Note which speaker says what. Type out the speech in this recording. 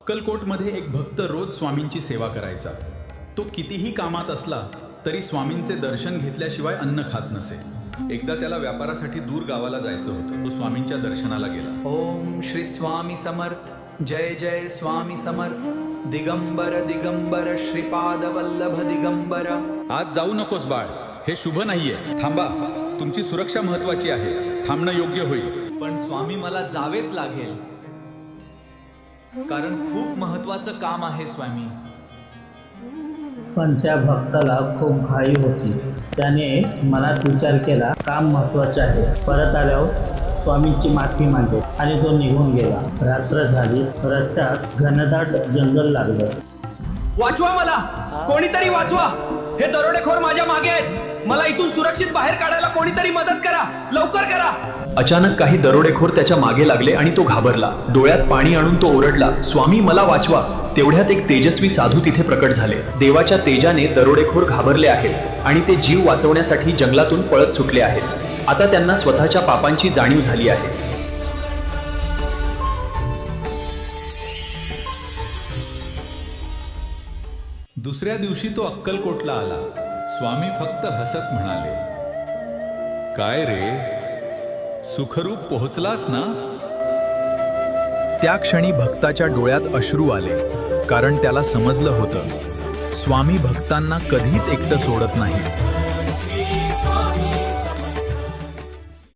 Speaker 1: अक्कलकोटमध्ये एक भक्त रोज स्वामींची सेवा करायचा. तो कितीही कामात असला तरी स्वामींचे दर्शन घेतल्याशिवाय अन्न खात नसे. एकदा त्याला व्यापारासाठी दूर गावाला जायचं होतं. तो स्वामींच्या दर्शनाला गेला.
Speaker 2: ओम श्री स्वामी समर्थ. जय जय स्वामी समर्थ. दिगंबर दिगंबर श्रीपाद वल्लभ दिगंबर.
Speaker 1: आज जाऊ नकोस बाळ, हे शुभ नाहीये. थांबा, तुमची सुरक्षा महत्वाची आहे. थांबणं योग्य होईल.
Speaker 2: पण स्वामी मला जावेच लागेल, कारण खूप महत्वाचं काम आहे स्वामी.
Speaker 3: पण त्या भक्ताला खूप घाई होती. त्याने मनात विचार केला, काम महत्वाचे आहे. परत आल्यावर स्वामींची माफी मागली आणि तो निघून गेला. रात्र झाली. रस्त्यात घनदाट जंगल लागलं.
Speaker 2: वाचवा मला, कोणीतरी वाचवा. हे दरोडेखोर माझ्या मागे आहेत. मला इथून सुरक्षित बाहेर काढायला कोणीतरी मदत करा, लवकर करा. अचानक काही दरोडेखोर त्याच्या मागे लागले आणि तो घाबरला. डोळ्यात पाणी आणून तो ओरडला, स्वामी मला वाचवा. तेवढ्यात एक तेजस्वी साधू तिथे प्रकट झाले. देवाच्या तेजाने दरोडेखोर घाबरले आहेत आणि ते जीव वाचवण्यासाठी जंगलातून पळत सुटले आहेत. आता त्यांना स्वतःच्या पापांची जाणीव झाली आहे.
Speaker 1: दुसऱ्या दिवशी तो अक्कलकोटला आला. स्वामी फक्त हसत म्हणाले, काय रे, सुखरूप पोहोचलास ना? त्या क्षणी भक्ताच्या डोळ्यात अश्रू आले, कारण त्याला समजलं होतं, स्वामी भक्तांना कधीच एकटं सोडत नाही.